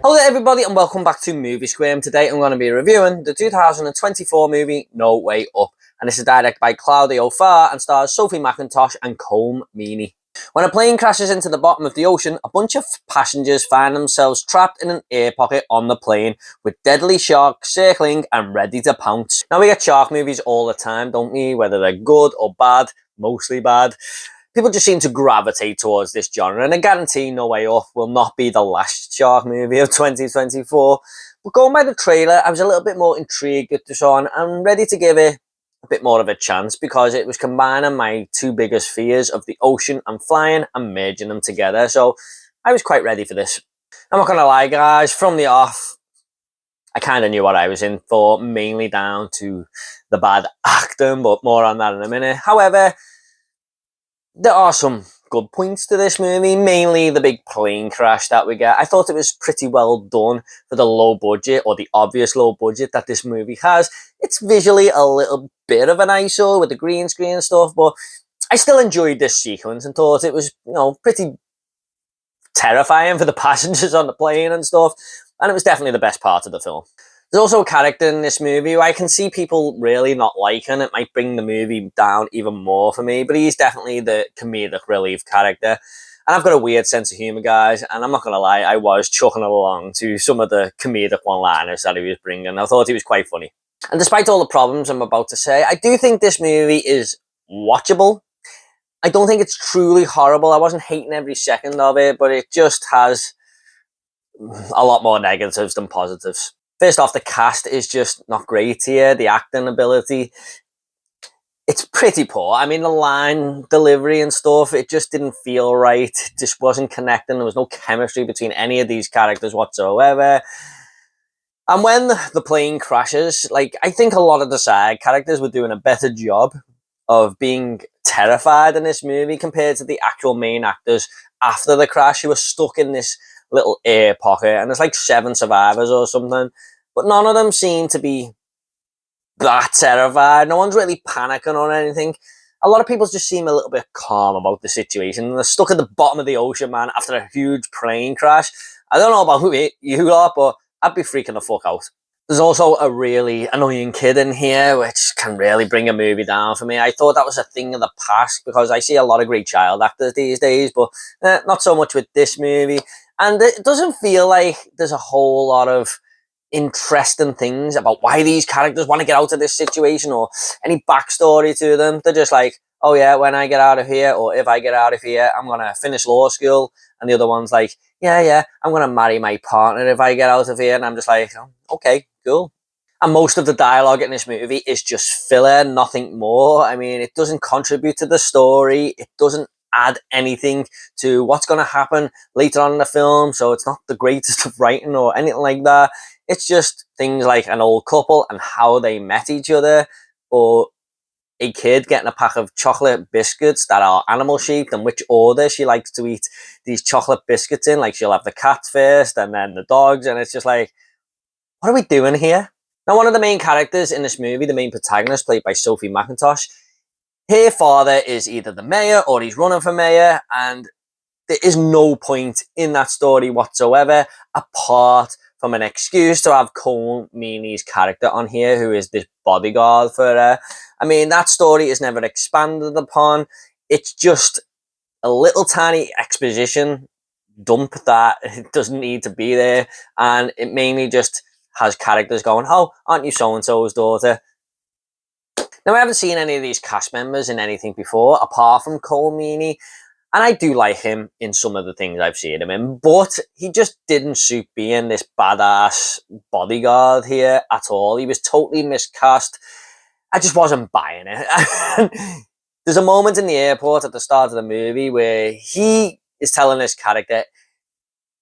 Hello there everybody and welcome back to Movie Squirm. Today I'm going to be reviewing the 2024 movie No Way Up, and this is directed by Claudio Farr and stars Sophie McIntosh and Colm Meaney. When a plane crashes into the bottom of the ocean, a bunch of passengers find themselves trapped in an air pocket on the plane with deadly sharks circling and ready to pounce. Now we get shark movies all the time, don't we? Whether they're good or bad, mostly bad. People just seem to gravitate towards this genre, and I guarantee No Way Up will not be the last shark movie of 2024. But going by the trailer, I was a little bit more intrigued with this one and ready to give it a bit more of a chance because it was combining my two biggest fears of the ocean and flying and merging them together. So I was quite ready for this. I'm not going to lie, guys, from the off, I kind of knew what I was in for, mainly down to the bad acting, but more on that in a minute. However, there are some good points to this movie, mainly the big plane crash that we get. I thought it was pretty well done for the low budget, or the obvious low budget that this movie has. It's visually a little bit of an eyesore with the green screen stuff, but I still enjoyed this sequence and thought it was, pretty terrifying for the passengers on the plane and stuff, and it was definitely the best part of the film. There's also a character in this movie who I can see people really not liking. It might bring the movie down even more for me, but he's definitely the comedic relief character. And I've got a weird sense of humour, guys, and I'm not going to lie, I was chucking along to some of the comedic one-liners that he was bringing. I thought he was quite funny. And despite all the problems I'm about to say, I do think this movie is watchable. I don't think it's truly horrible. I wasn't hating every second of it, but it just has a lot more negatives than positives. First off, the cast is just not great here. The acting ability, it's pretty poor. I mean, the line delivery and stuff, it just didn't feel right. It just wasn't connecting. There was no chemistry between any of these characters whatsoever. And when the plane crashes, I think a lot of the side characters were doing a better job of being terrified in this movie compared to the actual main actors after the crash, who were stuck in this little air pocket, and there's 7 survivors or something, but none of them seem to be that terrified. No one's really panicking or anything. A lot of people just seem a little bit calm about the situation. They're stuck at the bottom of the ocean, man, after a huge plane crash. I don't know about you lot, but I'd be freaking the fuck out. There's also a really annoying kid in here, which can really bring a movie down for me. I thought that was a thing of the past because I see a lot of great child actors these days, but not so much with this movie. And it doesn't feel like there's a whole lot of interesting things about why these characters want to get out of this situation or any backstory to them. They're just like, oh yeah, when I get out of here, or if I get out of here, I'm going to finish law school. And the other one's like, yeah, I'm going to marry my partner if I get out of here. And I'm just like, oh, okay, cool. And most of the dialogue in this movie is just filler, nothing more. I mean, it doesn't contribute to the story. It doesn't add anything to what's going to happen later on in the film, so it's not the greatest of writing or anything like that. It's just things like an old couple and how they met each other, or a kid getting a pack of chocolate biscuits that are animal shaped and which order she likes to eat these chocolate biscuits in. She'll have the cats first and then the dogs, and it's just like, what are we doing here? Now, one of the main characters in this movie, the main protagonist, played by Sophie McIntosh, her father is either the mayor or he's running for mayor, and there is no point in that story whatsoever apart from an excuse to have Colm Meaney's character on here, who is this bodyguard for her. I mean, that story is never expanded upon. It's just a little tiny exposition dump that it doesn't need to be there, and it mainly just has characters going, oh, aren't you so-and-so's daughter? Now, I haven't seen any of these cast members in anything before, apart from Colm Meaney, and I do like him in some of the things I've seen him in, but he just didn't suit being this badass bodyguard here at all. He was totally miscast. I just wasn't buying it. There's a moment in the airport at the start of the movie where he is telling this character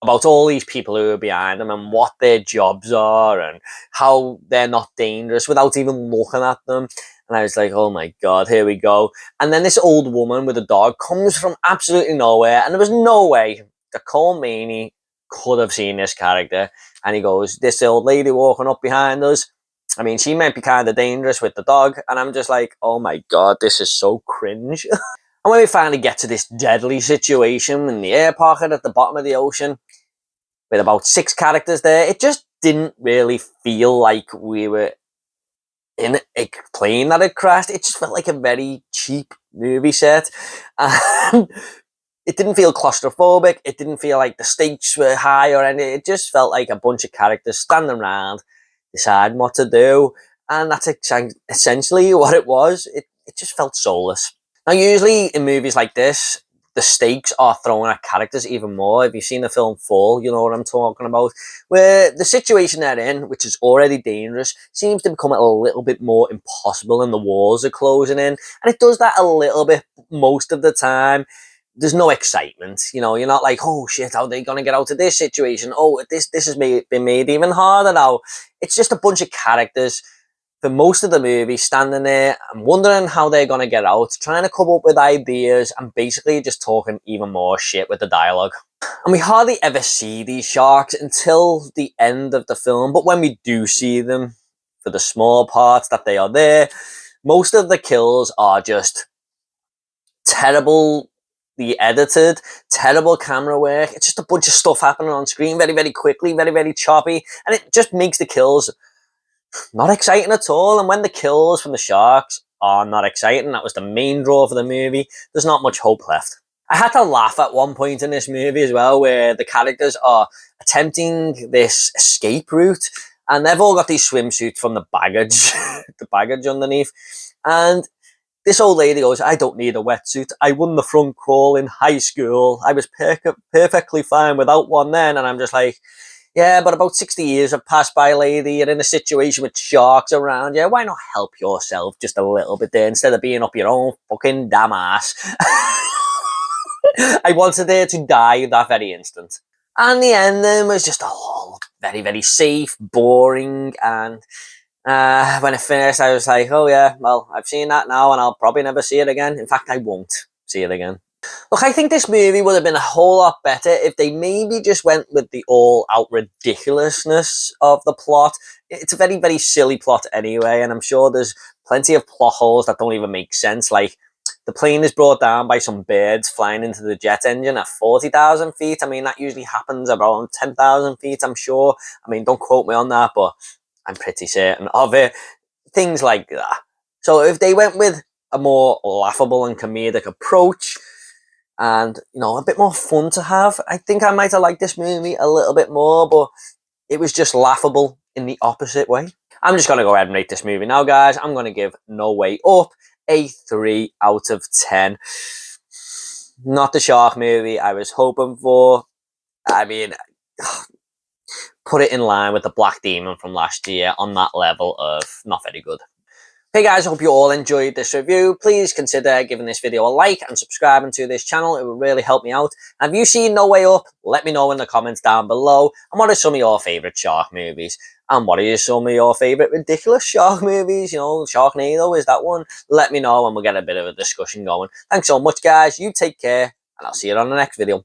about all these people who are behind them and what their jobs are and how they're not dangerous without even looking at them. And I was like, oh my God, here we go. And then this old woman with a dog comes from absolutely nowhere. And there was no way that Colm Meaney could have seen this character. And he goes, this old lady walking up behind us, I mean, she might be kind of dangerous with the dog. And I'm just like, oh my God, this is so cringe. And when we finally get to this deadly situation in the air pocket at the bottom of the ocean, with about 6 characters there. It just didn't really feel like we were in a plane that had crashed. It just felt like a very cheap movie set. And it didn't feel claustrophobic. It didn't feel like the stakes were high or anything. It just felt like a bunch of characters standing around, deciding what to do. And that's essentially what it was. It just felt soulless. Now, usually in movies like this, the stakes are thrown at characters even more. If you've seen the film Fall, you know what I'm talking about. Where the situation they're in, which is already dangerous, seems to become a little bit more impossible and the walls are closing in. And it does that a little bit most of the time. There's no excitement, you know, you're not like, oh shit, how are they going to get out of this situation? Oh, this has been made even harder now. It's just a bunch of characters for most of the movie standing there and wondering how they're going to get out, trying to come up with ideas and basically just talking even more shit with the dialogue. And we hardly ever see these sharks until the end of the film, but when we do see them, for the small parts that they are there, most of the kills are just terrible edited, terrible camera work. It's just a bunch of stuff happening on screen very, very quickly, very, very choppy, and it just makes the kills not exciting at all. And when the kills from the sharks are not exciting, that was the main draw for the movie, there's not much hope left. I had to laugh at one point in this movie as well, where the characters are attempting this escape route, and they've all got these swimsuits from the baggage, the baggage underneath, and this old lady goes, I don't need a wetsuit. I won the front crawl in high school. I was perfectly fine without one then. And I'm just like, yeah, but about 60 years have passed by, lady. You're in a situation with sharks around. Yeah, why not help yourself just a little bit there instead of being up your own fucking damn ass? I wanted her to die that very instant. And the ending was just all very, very safe, boring, and when it finished, I was like, oh yeah, well, I've seen that now and I'll probably never see it again. In fact, I won't see it again. Look, I think this movie would have been a whole lot better if they maybe just went with the all-out ridiculousness of the plot. It's a very, very silly plot anyway, and I'm sure there's plenty of plot holes that don't even make sense. Like, the plane is brought down by some birds flying into the jet engine at 40,000 feet. I mean, that usually happens around 10,000 feet, I'm sure. I mean, don't quote me on that, but I'm pretty certain of it. Things like that. So if they went with a more laughable and comedic approach and, you know, a bit more fun to have, I think I might have liked this movie a little bit more, but it was just laughable in the opposite way. I'm just going to go ahead and rate this movie now, guys. I'm going to give No Way Up a 3 out of 10. Not the shark movie I was hoping for. I mean, put it in line with the Black Demon from last year on that level of not very good. Hey guys, I hope you all enjoyed this review. Please consider giving this video a like and subscribing to this channel. It would really help me out. And if you've seen No Way Up, let me know in the comments down below. And what are some of your favourite shark movies? And what are some of your favourite ridiculous shark movies? You know, Sharknado, is that one? Let me know and we'll get a bit of a discussion going. Thanks so much, guys. You take care, and I'll see you on the next video.